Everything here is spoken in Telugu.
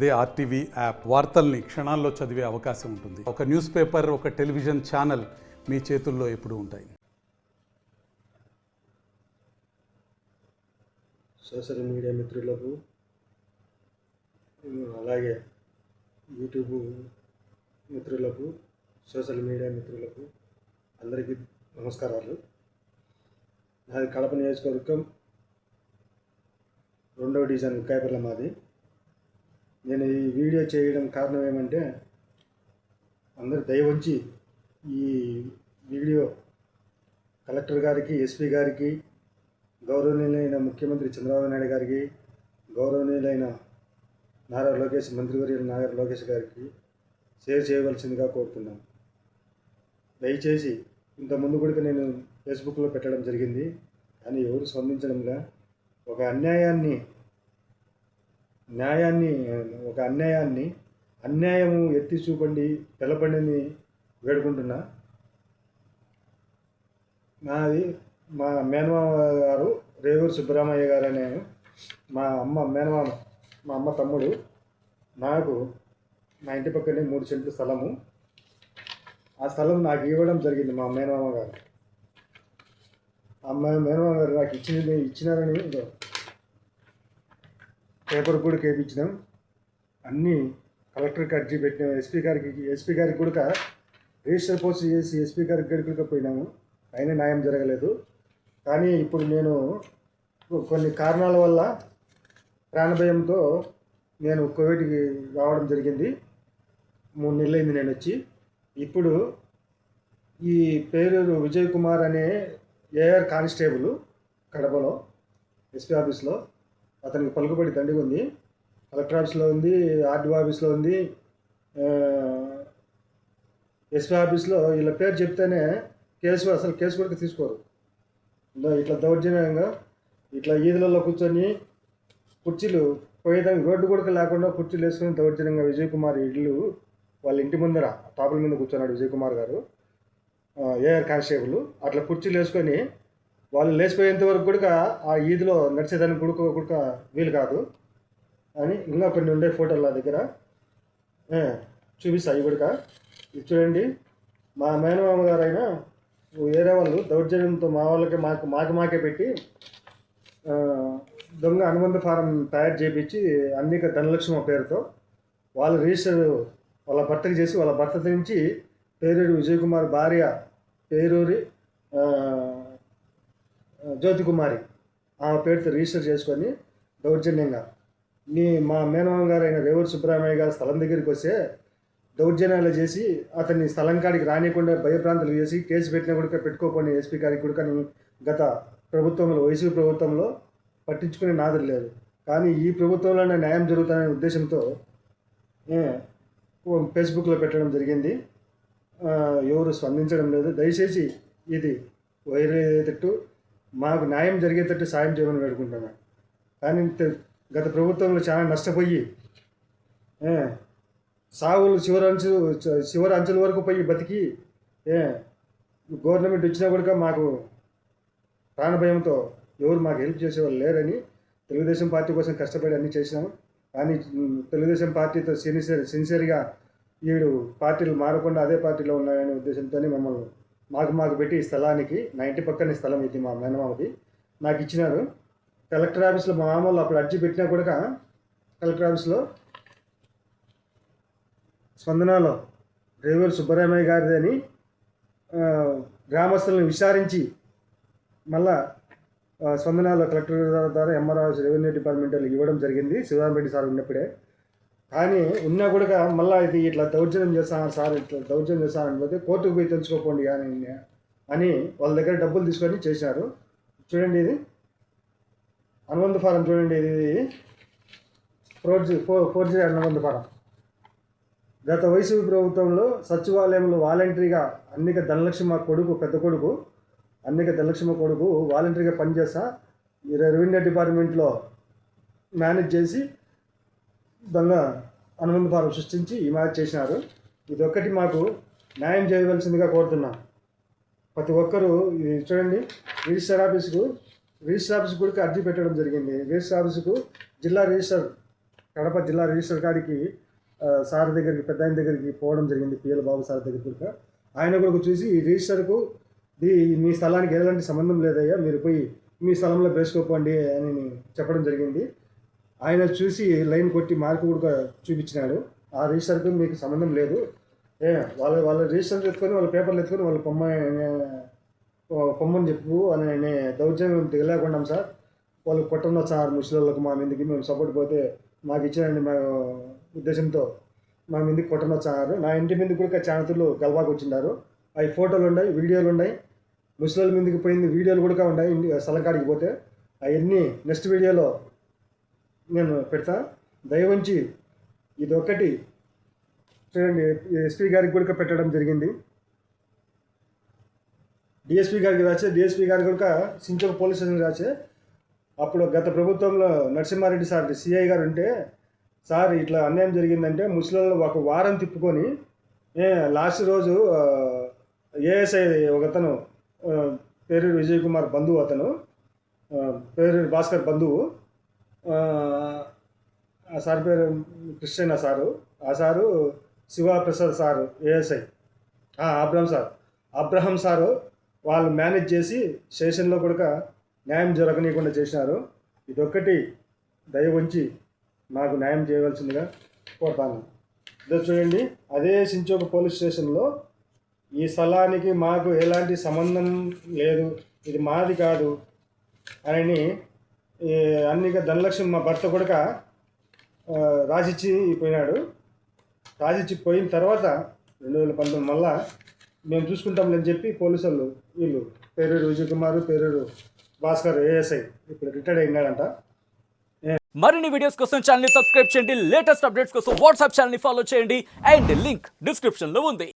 అదే ఆర్టీవీ యాప్ వార్తల్ని క్షణాల్లో చదివే అవకాశం ఉంటుంది. ఒక న్యూస్ పేపర్, ఒక టెలివిజన్ ఛానల్ మీ చేతుల్లో ఎప్పుడూ ఉంటాయి. సోషల్ మీడియా మిత్రులకు, అలాగే యూట్యూబ్ మిత్రులకు, సోషల్ మీడియా మిత్రులకు అందరికీ నమస్కారాలు. నాది కడప నియోజకవర్గం 2వ డివిజన్ ఉక్కాయపర్ల మాది. నేను ఈ వీడియో చేయడం కారణం ఏమంటే, అందరు దయ ఉంచి ఈ వీడియో కలెక్టర్ గారికి, ఎస్పీ గారికి, గౌరవనీయులైన ముఖ్యమంత్రి చంద్రబాబు నాయుడు గారికి, గౌరవనీయులైన నారా లోకేష్, మంత్రివర్యులు నారా లోకేష్ గారికి షేర్ చేయవలసిందిగా కోరుతున్నాను. దయచేసి ఇంతకుముందు కూడా నేను ఫేస్బుక్లో పెట్టడం జరిగింది, కానీ ఎవరు స్పందించడంలా. ఒక అన్యాయము ఎత్తి చూపండి, తెలపండిని వేడుకుంటున్నా. నాది మా మేనమామ గారు రేవూరు సుబ్బరామయ్య గారు అనే మా అమ్మ తమ్ముడు. నాకు మా ఇంటి పక్కనే 3 సెంట్లు స్థలము. ఆ స్థలం నాకు ఇవ్వడం జరిగింది మా మేనమామ గారు. మేనమామ గారు నాకు ఇచ్చినారని పేపర్ కూడా కేపించినాం. అన్నీ కలెక్టర్కి అర్జీ పెట్టినాం. ఎస్పీ గారికి కూడా రిజిస్టర్ పోస్ట్ చేసి ఎస్పీ గారికి కూడా పోయినాము. అయినా న్యాయం జరగలేదు. కానీ ఇప్పుడు నేను కొన్ని కారణాల వల్ల ప్రాణభయంతో నేను కోవిడ్కి రావడం జరిగింది. 3 నెలలైంది నేను వచ్చి. ఇప్పుడు ఈ పేరూరు విజయ్ కుమార్ అనే ఏఆర్ కానిస్టేబుల్ కడపలో ఎస్పీ ఆఫీస్లో, అతనికి పలుకుబడి దండిగా ఉంది. కలెక్టర్ ఆఫీస్లో ఉంది, ఆర్డీఓ ఆఫీస్లో ఉంది, ఎస్పీ ఆఫీస్లో. వీళ్ళ పేరు చెప్తేనే అసలు కేసు కూడా తీసుకోరు. ఇట్లా దౌర్జన్యంగా ఇట్లా ఈదులలో కూర్చొని కుర్చీలు పోయేదానికి రోడ్డు కూడా లేకుండా కుర్చీలు వేసుకొని దౌర్జన్యంగా విజయ్ కుమార్ ఇల్లు వాళ్ళ ఇంటి ముందర టాపుల మీద కూర్చున్నాడు విజయ్ కుమార్ గారు, ఏఆర్ కానిస్టేబుల్. అట్లా కుర్చీలు వేసుకొని వాళ్ళు లేచిపోయేంత వరకు కూడా ఆ ఈదిలో నడిచేదానికి కూడా వీలు కాదు అని ఇంకా కొన్ని ఉండే ఫోటోలు నా దగ్గర చూపిస్తాయి. కూడా ఇది చూడండి. మా మేనమామ గారు అయినా వేరే వాళ్ళు దౌర్జన్యంతో మా వాళ్ళకి మాకే పెట్టి దొంగ అనుబంధ ఫారం తయారు చేయించి అన్నిక ధనలక్ష్మి పేరుతో వాళ్ళ రిజిస్టర్ వాళ్ళ భర్తకి చేసి, వాళ్ళ భర్త నుంచి పేరూరి విజయ్ కుమార్ భార్య పేరూరి జ్యోతి కుమారి ఆమె పేరుతో రిజిస్టర్ చేసుకొని దౌర్జన్యంగా మా మేనమామ గారు అయిన రేవూరు సుబ్బరామయ్య గారు స్థలం దగ్గరికి వస్తే దౌర్జన్యాలు చేసి అతన్ని స్థలం కాడికి రానియకుండా భయభ్రాంతులు చేసి కేసు పెట్టినా కూడా పెట్టుకోకపోయిన ఎస్పీ గారికి కూడా గత ప్రభుత్వంలో, వైసీపీ ప్రభుత్వంలో పట్టించుకునే నాదులు లేదు. కానీ ఈ ప్రభుత్వంలోనే న్యాయం జరుగుతుందనే ఉద్దేశంతో ఫేస్బుక్లో పెట్టడం జరిగింది. ఎవరు స్పందించడం లేదు. దయచేసి ఇది వైరేటట్టు మాకు న్యాయం జరిగేటట్టు సాయం చేయమని వేడుకుంటున్నాను. కానీ గత ప్రభుత్వంలో చాలా నష్టపోయి సాగులు చివరి అంచుల వరకు పోయి బతికి గవర్నమెంట్ వచ్చినా కూడా మాకు ప్రాణభయంతో ఎవరు మాకు హెల్ప్ చేసేవాళ్ళు లేరని తెలుగుదేశం పార్టీ కోసం కష్టపడి అన్నీ చేసినాము. కానీ తెలుగుదేశం పార్టీతో సిన్సియర్గా వీడు పార్టీలు మారకుండా అదే పార్టీలో ఉన్నాయనే ఉద్దేశంతోనే మమ్మల్ని మాకు పెట్టి ఈ స్థలానికి, నా ఇంటి పక్కనే స్థలం ఇది మా మేనమామది, నాకు ఇచ్చినారు. కలెక్టర్ ఆఫీస్లో మా మామూలు అప్పుడు అర్జీ పెట్టినా కూడా కలెక్టర్ ఆఫీస్లో స్పందనలో రేవూరు సుబ్బరామయ్య గారిది అని గ్రామస్తులను విచారించి మళ్ళా స్పందనలో కలెక్టర్ ద్వారా ఎంఆర్ ఆఫీస్ రెవెన్యూ డిపార్ట్మెంట్ ఇవ్వడం జరిగింది శివరామరెడ్డి సార్ ఉన్నప్పుడే. కానీ ఉన్నా కూడా మళ్ళీ ఇది ఇట్లా దౌర్జన్యం చేస్తాను సార్, ఇట్లా దౌర్జన్యం చేస్తానని కోర్టుకు పోయి తెలుసుకోపోండి అని వాళ్ళ దగ్గర డబ్బులు తీసుకొని చేశారు. చూడండి, ఇది అనుబంధ ఫారం చూడండి. ఇది ఫోర్జరీ అనుబంధ ఫారం. గత వైసీపీ ప్రభుత్వంలో సచివాలయంలో వాలంటరీగా అన్నిక ధనలక్ష్మి మా కొడుకు, పెద్ద కొడుకు అన్నిక ధనలక్ష్మి కొడుకు వాలంటరీగా పనిచేస్తా రెవెన్యూ డిపార్ట్మెంట్లో మేనేజ్ చేసి దొంగ అనుబంధ ఫారం సృష్టించి ఈ మ్యాచ్ చేసినారు. ఇది ఒక్కటి మాకు న్యాయం చేయవలసిందిగా కోరుతున్నాం. ప్రతి ఒక్కరూ ఇది చూడండి. రిజిస్టర్ ఆఫీస్కు కూడా అర్జీ పెట్టడం జరిగింది. రిజిస్టర్ ఆఫీసుకు జిల్లా రిజిస్టర్ కడప జిల్లా రిజిస్టర్ గారికి సార్ దగ్గరికి పెద్ద ఆయన దగ్గరికి పోవడం జరిగింది, పిఎల్ బాబు సార్ దగ్గరికి కూడా. ఆయన కూడా చూసి ఈ రిజిస్టర్కు మీ స్థలానికి ఎలాంటి సంబంధం లేదయ్యా, మీరు పోయి మీ స్థలంలో వేసుకోపోండి అని చెప్పడం జరిగింది. ఆయన చూసి లైన్ కొట్టి మార్కు కూడా చూపించినాడు. ఆ రిజిస్టర్కు మీకు సంబంధం లేదు, వాళ్ళ రిజిస్టర్ ఎత్తుకొని వాళ్ళ పేపర్లు ఎత్తుకొని వాళ్ళు పొమ్మని చెప్పు అని దౌర్జన్యం దిగలేకున్నాం సార్. వాళ్ళు కొట్టండి సార్ ముసలిళ్ళకు మా మీదకి, మేము సపోర్ట్ పోతే మాకు ఇచ్చేయండి మా ఉద్దేశంతో మా మీదకి కొట్టండి సార్. నా ఇంటి మీద కూడా చానతులు గల్వాకు వచ్చిండారు. అవి ఫోటోలు ఉన్నాయి, వీడియోలు ఉన్నాయి. ముసలి మీదకి పోయింది వీడియోలు కూడా ఉన్నాయి స్థలం కాడికి పోతే. అవన్నీ నెక్స్ట్ వీడియోలో నేను పెడతా. దయవంచి ఇది ఒకటి చూడండి, ఎస్పీ గారికి కూడా పెట్టడం జరిగింది. డిఎస్పీ గారికి రాసే, డిఎస్పీ గారికి కూడా సించోక్ పోలీస్ స్టేషన్ రాసే. అప్పుడు గత ప్రభుత్వంలో నరసింహారెడ్డి సార్ సిఐ గారు ఉంటే, సార్ ఇట్లా అన్యాయం జరిగిందంటే ముసలిళ్ళు ఒక వారం తిప్పుకొని లాస్ట్ రోజు ఏఎస్ఐ ఒకతను పేరు విజయ్ కుమార్ బంధువు, అతను పేరు భాస్కర్ బంధువు, ఆ సార్ పేరు క్రిస్టియన్ సారు, ఆ sir Shivaprasad sir ASI, Abraham sir వాళ్ళు మేనేజ్ చేసి స్టేషన్లో కూడా న్యాయం జరగనీయకుండా చేసినారు. ఇదొక్కటి దయ ఉంచి నాకు న్యాయం చేయవలసిందిగా కోరుతాను. ఇదో చూడండి, అదే సించోక్ పోలీస్ స్టేషన్లో ఈ స్థలానికి మాకు ఎలాంటి సంబంధం లేదు, ఇది మాది కాదు అని అన్ని ధనలక్ష్మి మా భర్త కూడా రాసిచ్చి పోయినాడు. రాసిచ్చి పోయిన తర్వాత 2019 మళ్ళా మేము చూసుకుంటాంలని చెప్పి పోలీసు వాళ్ళు వీళ్ళు పేరూరు విజయ్ కుమార్, పేరూరు భాస్కర్ ఏఎస్ఐ ఇప్పుడు రిటైర్డ్ అయినాడంట. మరిన్ని వీడియోస్ కోసం ఛానల్ ని సబ్స్క్రైబ్ చేయండి, లేటెస్ట్ అప్డేట్స్ కోసం వాట్సాప్ ఛానల్ ని ఫాలో చేయండి అండ్ లింక్ డిస్క్రిప్షన్ లో ఉంది.